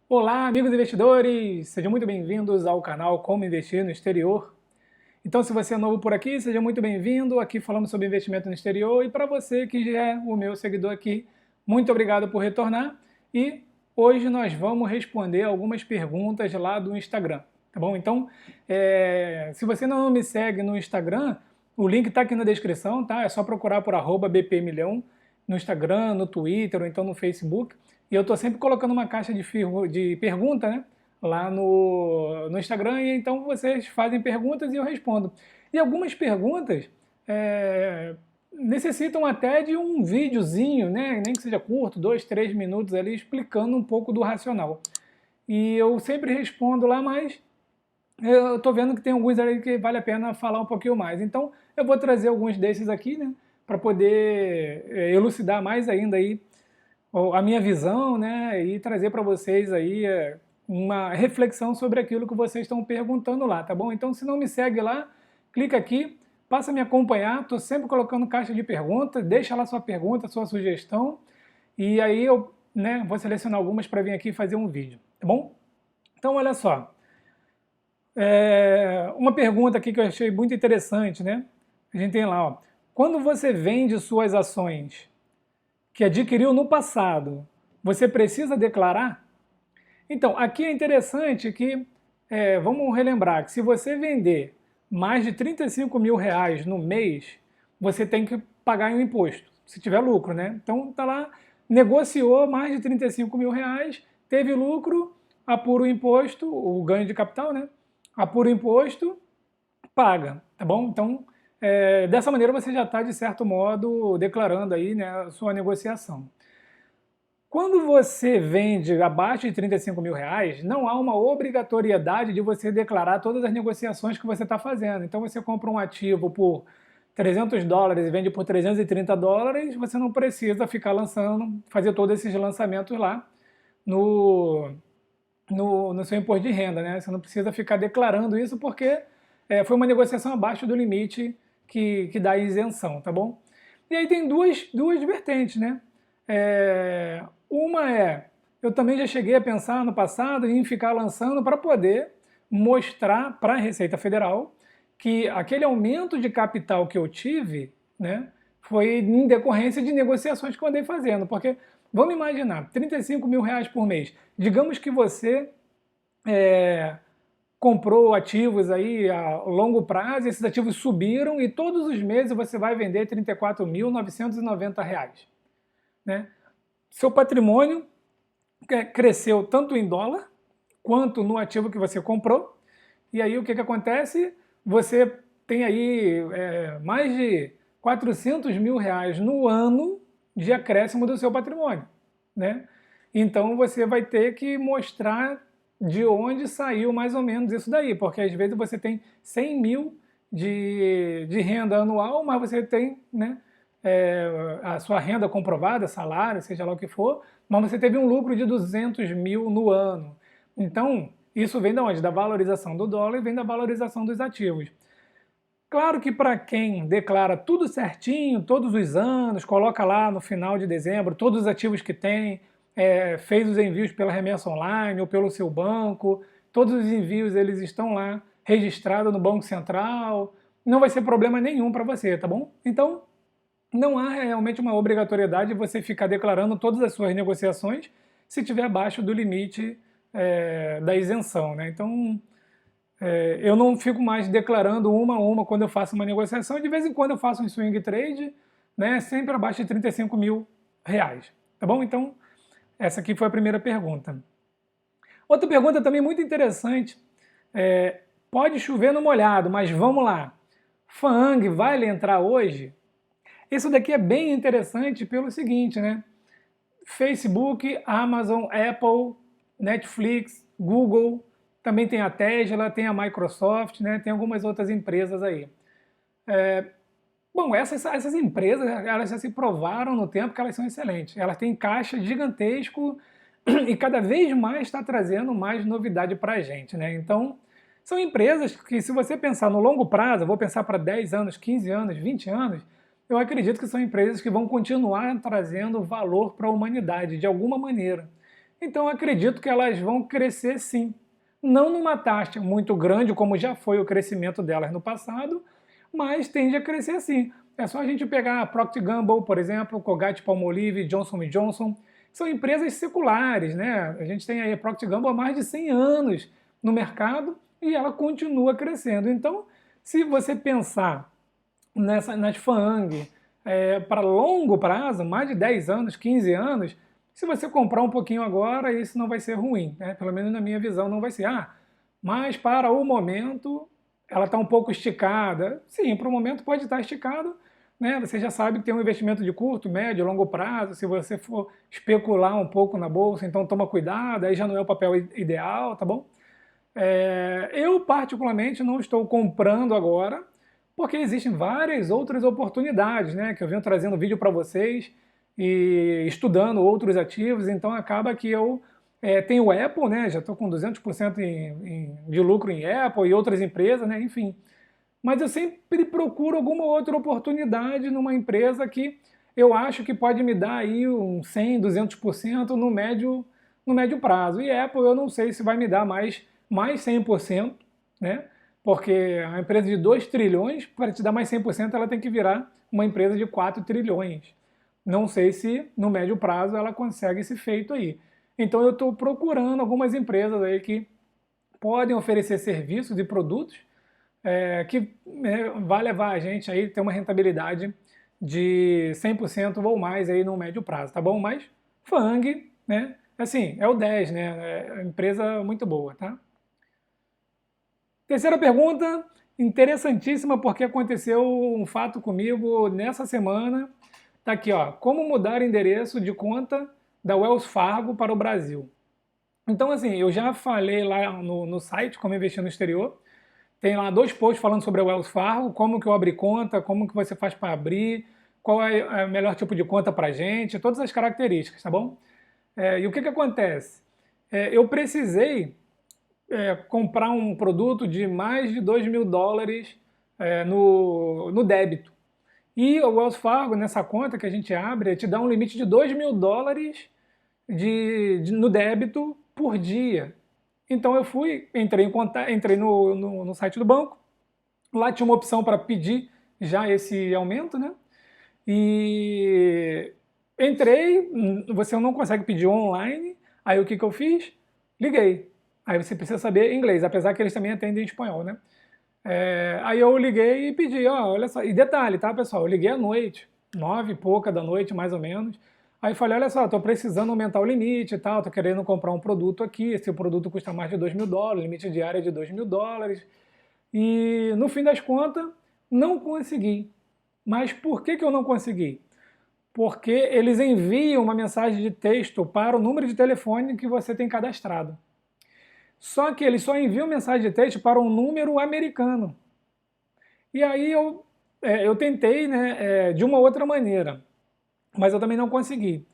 Olá, amigos investidores! Sejam muito bem-vindos ao canal Como Investir no Exterior. Então, se você é novo por aqui, seja muito bem-vindo. Aqui falamos sobre investimento no exterior. E para você que já é o meu seguidor aqui, muito obrigado por retornar. E hoje nós vamos responder algumas perguntas lá do Instagram, tá bom? Então, se você não me segue no Instagram, o link está aqui na descrição, tá? É só procurar por @bpmilhão no Instagram, no Twitter ou então no Facebook. E eu estou sempre colocando uma caixa de pergunta, né, lá no Instagram, e então vocês fazem perguntas e eu respondo. E algumas perguntas necessitam até de um videozinho, né, nem que seja curto, 2, 3 minutos ali, explicando um pouco do racional. E eu sempre respondo lá, mas eu estou vendo que tem alguns ali que vale a pena falar um pouquinho mais. Então eu vou trazer alguns desses aqui, né, para poder elucidar mais ainda aí a minha visão, né, e trazer para vocês aí uma reflexão sobre aquilo que vocês estão perguntando lá, tá bom? Então, se não me segue lá, clica aqui, passa a me acompanhar, estou sempre colocando caixa de perguntas, deixa lá sua pergunta, sua sugestão, e aí eu, né, vou selecionar algumas para vir aqui fazer um vídeo, tá bom? Então, olha só, uma pergunta aqui que eu achei muito interessante, né? A gente tem lá, ó, quando você vende suas ações que adquiriu no passado, você precisa declarar? Então, aqui é interessante que, vamos relembrar, que se você vender mais de 35 mil reais no mês, você tem que pagar um imposto, se tiver lucro, né? Então, tá lá, negociou mais de 35 mil reais, teve lucro, apura o imposto, o ganho de capital, né? Apura o imposto, paga, tá bom? Então, dessa maneira você já está, de certo modo, declarando aí, né, a sua negociação. Quando você vende abaixo de 35 mil reais, não há uma obrigatoriedade de você declarar todas as negociações que você está fazendo. Então você compra um ativo por 300 dólares e vende por 330 dólares, você não precisa ficar lançando, fazer todos esses lançamentos lá no, no seu imposto de renda, né? Você não precisa ficar declarando isso porque foi uma negociação abaixo do limite que dá isenção, tá bom? E aí tem duas vertentes, né? Uma eu também já cheguei a pensar no passado em ficar lançando para poder mostrar para a Receita Federal que aquele aumento de capital que eu tive, né, foi em decorrência de negociações que eu andei fazendo. Porque, vamos imaginar, 35 mil reais por mês. Digamos que você comprou ativos aí a longo prazo, esses ativos subiram e todos os meses você vai vender R$ 34.990, né? Seu patrimônio cresceu tanto em dólar quanto no ativo que você comprou. E aí o que acontece? Você tem aí mais de 400 mil reais no ano de acréscimo do seu patrimônio, né? Então você vai ter que mostrar de onde saiu mais ou menos isso daí, porque às vezes você tem 100 mil de renda anual, mas você tem, né, a sua renda comprovada, salário, seja lá o que for, mas você teve um lucro de 200 mil no ano. Então, isso vem de onde? Da valorização do dólar e vem da valorização dos ativos. Claro que para quem declara tudo certinho, todos os anos, coloca lá no final de dezembro todos os ativos que tem, fez os envios pela remessa online ou pelo seu banco, todos os envios eles estão lá registrados no Banco Central, não vai ser problema nenhum para você, tá bom? Então, não há realmente uma obrigatoriedade de você ficar declarando todas as suas negociações se estiver abaixo do limite da isenção, né? Então, eu não fico mais declarando uma a uma quando eu faço uma negociação. De vez em quando eu faço um swing trade, né, sempre abaixo de 35 mil reais. Tá bom? Então, essa aqui foi a primeira pergunta. Outra pergunta também muito interessante. Pode chover no molhado, mas vamos lá. FAANG vai entrar hoje? Isso daqui é bem interessante pelo seguinte, né? Facebook, Amazon, Apple, Netflix, Google, também tem a Tesla, tem a Microsoft, né? Tem algumas outras empresas aí. Bom, essas empresas, elas já se provaram no tempo que elas são excelentes. Elas têm caixa gigantesco e cada vez mais está trazendo mais novidade para a gente, né? Então, são empresas que, se você pensar no longo prazo, eu vou pensar para 10 anos, 15 anos, 20 anos, eu acredito que são empresas que vão continuar trazendo valor para a humanidade, de alguma maneira. Então eu acredito que elas vão crescer sim. Não numa taxa muito grande, como já foi o crescimento delas no passado, mas tende a crescer sim. É só a gente pegar a Procter Gamble, por exemplo, Colgate-Palmolive, Johnson Johnson, são empresas seculares, né? A gente tem aí a Procter Gamble há mais de 100 anos no mercado e ela continua crescendo. Então, se você pensar nas FAANG para longo prazo, mais de 10 anos, 15 anos, se você comprar um pouquinho agora, isso não vai ser ruim, né? Pelo menos na minha visão não vai ser. Mas para o momento ela está um pouco esticada. Sim, para o momento pode estar esticado, né? Você já sabe que tem um investimento de curto, médio, longo prazo. Se você for especular um pouco na bolsa, então toma cuidado, aí já não é o papel ideal, tá bom? Eu particularmente não estou comprando agora, porque existem várias outras oportunidades, né? Que eu venho trazendo vídeo para vocês e estudando outros ativos, então acaba que eu tenho o Apple, né? Já estou com 200% de lucro em Apple e outras empresas, né? Enfim. Mas eu sempre procuro alguma outra oportunidade numa empresa que eu acho que pode me dar aí um 100, 200% no médio prazo. E Apple eu não sei se vai me dar mais 100%, né? Porque a empresa de 2 trilhões, para te dar mais 100%, ela tem que virar uma empresa de 4 trilhões. Não sei se no médio prazo ela consegue esse feito aí. Então eu estou procurando algumas empresas aí que podem oferecer serviços e produtos que vai levar a gente aí a ter uma rentabilidade de 100% ou mais aí no médio prazo, tá bom? Mas FANG, né? Assim, é o 10, né? É empresa muito boa, tá? Terceira pergunta, interessantíssima, porque aconteceu um fato comigo nessa semana. Tá aqui, ó. Como mudar endereço de conta da Wells Fargo para o Brasil? Então, assim, eu já falei lá no site como investir no exterior. Tem lá 2 posts falando sobre a Wells Fargo, como que eu abri conta, como que você faz para abrir, qual é o melhor tipo de conta para gente, todas as características, tá bom? E o que acontece? Eu precisei comprar um produto de mais de US$ 2.000 no débito. E o Wells Fargo, nessa conta que a gente abre, te dá um limite de US$ 2.000 no débito por dia. Então eu entrei no site do banco, lá tinha uma opção para pedir já esse aumento, né? E entrei, você não consegue pedir online, aí o que eu fiz? Liguei. Aí você precisa saber inglês, apesar que eles também atendem em espanhol, né? Aí eu liguei e pedi, olha só, e detalhe, tá, pessoal? Eu liguei à noite, 9 e pouca da noite, mais ou menos. Aí falei, olha só, estou precisando aumentar o limite e tal, estou querendo comprar um produto aqui, esse produto custa mais de US$ 2.000, limite diário é de US$ 2.000. E no fim das contas, não consegui. Mas por que eu não consegui? Porque eles enviam uma mensagem de texto para o número de telefone que você tem cadastrado. Só que eles só enviam mensagem de texto para um número americano. E aí eu tentei, né, de uma outra maneira, mas eu também não consegui.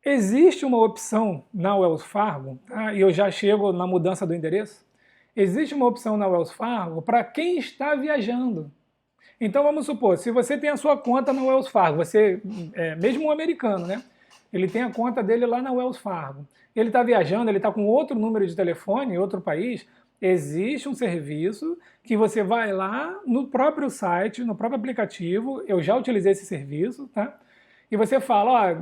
Existe uma opção na Wells Fargo, tá? E eu já chego na mudança do endereço. Existe uma opção na Wells Fargo para quem está viajando. Então vamos supor, se você tem a sua conta na Wells Fargo, você, mesmo um americano, né? Ele tem a conta dele lá na Wells Fargo. Ele está viajando, ele está com outro número de telefone em outro país. Existe um serviço que você vai lá no próprio site, no próprio aplicativo. Eu já utilizei esse serviço, tá? E você fala,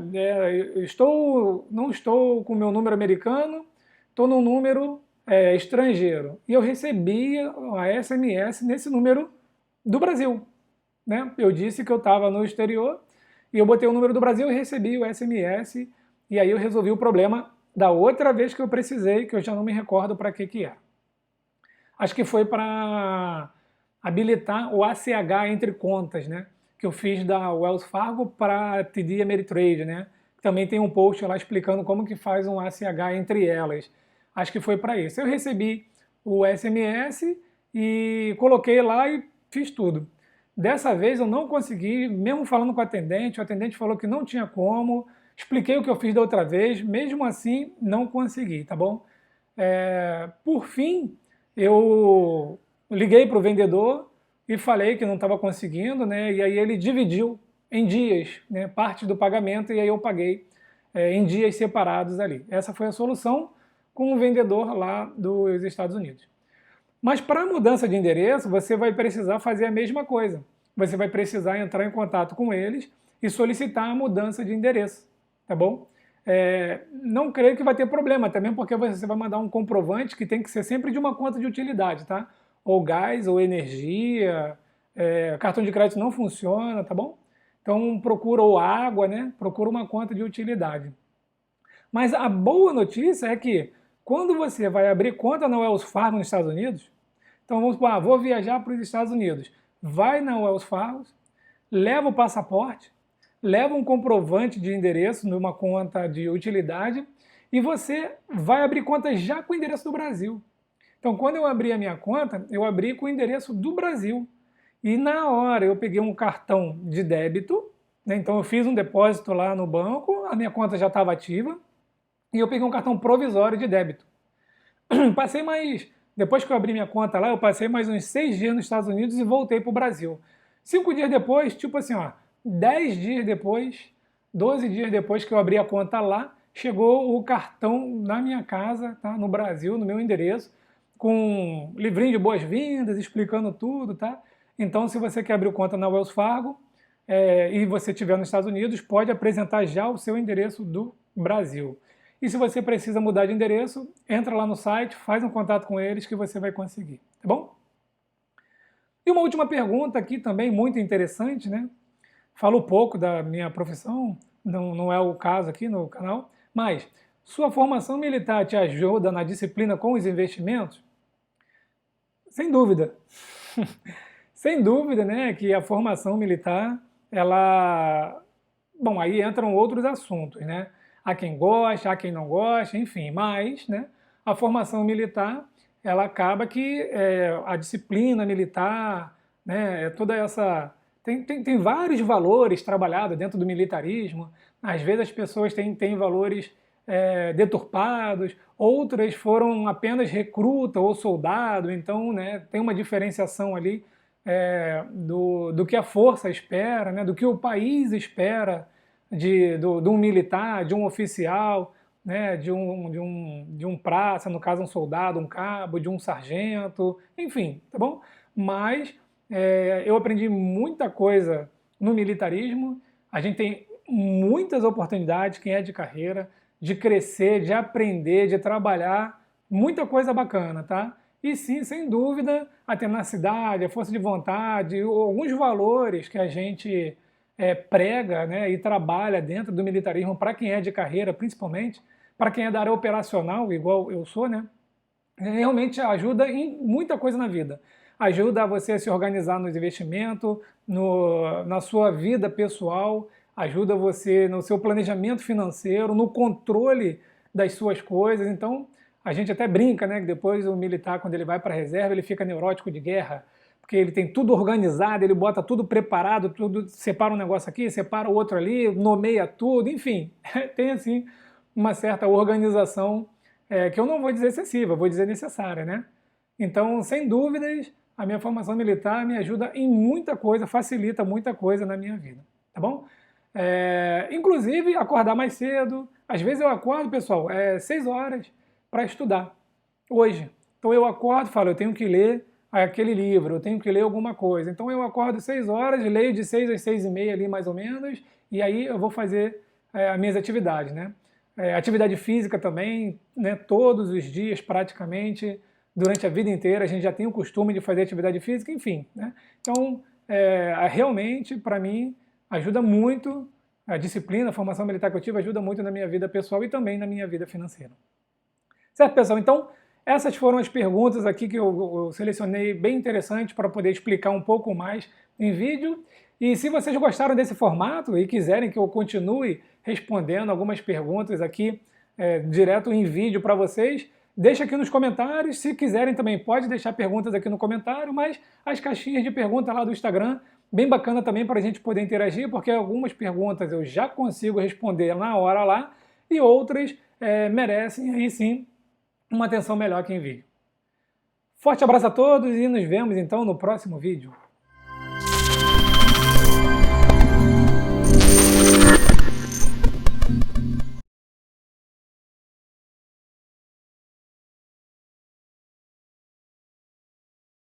não estou com o meu número americano, estou no número estrangeiro. E eu recebi a SMS nesse número do Brasil, né? Eu disse que eu estava no exterior e eu botei o número do Brasil e recebi o SMS e aí eu resolvi o problema da outra vez que eu precisei, que eu já não me recordo para que é. Acho que foi para habilitar o ACH entre contas, né? Que eu fiz da Wells Fargo para TD Ameritrade, né? Também tem um post lá explicando como que faz um ACH entre elas. Acho que foi para isso. Eu recebi o SMS e coloquei lá e fiz tudo. Dessa vez eu não consegui, mesmo falando com o atendente falou que não tinha como, expliquei o que eu fiz da outra vez, mesmo assim não consegui, tá bom? Por fim, eu liguei para o vendedor e falei que não estava conseguindo, né? E aí ele dividiu em dias, né, parte do pagamento e aí eu paguei em dias separados ali. Essa foi a solução com o vendedor lá dos Estados Unidos. Mas para a mudança de endereço, você vai precisar fazer a mesma coisa. Você vai precisar entrar em contato com eles e solicitar a mudança de endereço, tá bom? Não creio que vai ter problema, também porque você vai mandar um comprovante que tem que ser sempre de uma conta de utilidade, tá? Ou gás, ou energia, cartão de crédito não funciona, tá bom? Então procura, ou água, né? Procura uma conta de utilidade. Mas a boa notícia é que quando você vai abrir conta na Wells Fargo nos Estados Unidos, então vamos supor, vou viajar para os Estados Unidos, vai na Wells Fargo, leva o passaporte, leva um comprovante de endereço numa conta de utilidade e você vai abrir conta já com o endereço do Brasil. Então, quando eu abri a minha conta, eu abri com o endereço do Brasil. E na hora eu peguei um cartão de débito, né? Então eu fiz um depósito lá no banco, a minha conta já estava ativa, e eu peguei um cartão provisório de débito. Passei mais, depois que eu abri minha conta lá, eu passei mais uns 6 dias nos Estados Unidos e voltei para o Brasil. 5 dias depois, tipo assim, 10 dias depois, 12 dias depois que eu abri a conta lá, chegou o cartão na minha casa, tá? No Brasil, no meu endereço, com um livrinho de boas-vindas, explicando tudo, tá? Então, se você quer abrir conta na Wells Fargo e você estiver nos Estados Unidos, pode apresentar já o seu endereço do Brasil. E se você precisa mudar de endereço, entra lá no site, faz um contato com eles que você vai conseguir, tá bom? E uma última pergunta aqui também muito interessante, né? Falo pouco da minha profissão, não é o caso aqui no canal, mas sua formação militar te ajuda na disciplina com os investimentos? Sem dúvida. Sem dúvida, né, que a formação militar, ela... Bom, aí entram outros assuntos, né? Há quem gosta, há quem não gosta, enfim, mas, né, a formação militar, ela acaba que a disciplina militar, né, toda essa... Tem vários valores trabalhados dentro do militarismo. Às vezes as pessoas têm valores deturpados, outras foram apenas recruta ou soldado, então, né, tem uma diferenciação ali do que a força espera, né, do que o país espera de um militar, de um oficial, né, de um praça, no caso um soldado, um cabo, de um sargento, enfim, tá bom? Mas eu aprendi muita coisa no militarismo, a gente tem muitas oportunidades, quem é de carreira, de crescer, de aprender, de trabalhar, muita coisa bacana, tá? E sim, sem dúvida, a tenacidade, a força de vontade, alguns valores que a gente prega, né, e trabalha dentro do militarismo para quem é de carreira, principalmente, para quem é da área operacional, igual eu sou, né, realmente ajuda em muita coisa na vida. Ajuda você a se organizar nos investimentos, na sua vida pessoal, ajuda você no seu planejamento financeiro, no controle das suas coisas. Então, a gente até brinca, né, que depois o militar, quando ele vai para a reserva, ele fica neurótico de guerra, porque ele tem tudo organizado, ele bota tudo preparado, tudo, separa um negócio aqui, separa o outro ali, nomeia tudo, enfim, tem assim uma certa organização que eu não vou dizer excessiva, vou dizer necessária, né? Então, sem dúvidas, a minha formação militar me ajuda em muita coisa, facilita muita coisa na minha vida, tá bom? Inclusive, acordar mais cedo. Às vezes eu acordo, pessoal, 6 horas para estudar, hoje. Então eu acordo e falo, eu tenho que ler aquele livro, eu tenho que ler alguma coisa. Então eu acordo 6 horas, leio de 6 às 6h30 ali mais ou menos, e aí eu vou fazer as minhas atividades, né? Atividade física também, né? Todos os dias praticamente, durante a vida inteira, a gente já tem o costume de fazer atividade física, enfim, né? Então, realmente, para mim, ajuda muito a disciplina, a formação militar que eu tive, ajuda muito na minha vida pessoal e também na minha vida financeira. Certo, pessoal? Então, essas foram as perguntas aqui que eu selecionei bem interessantes para poder explicar um pouco mais em vídeo. E se vocês gostaram desse formato e quiserem que eu continue respondendo algumas perguntas aqui direto em vídeo para vocês, deixa aqui nos comentários. Se quiserem também pode deixar perguntas aqui no comentário, mas as caixinhas de pergunta lá do Instagram, bem bacana também para a gente poder interagir, porque algumas perguntas eu já consigo responder na hora lá e outras merecem aí sim uma atenção melhor que em vídeo. Forte abraço a todos e nos vemos então no próximo vídeo.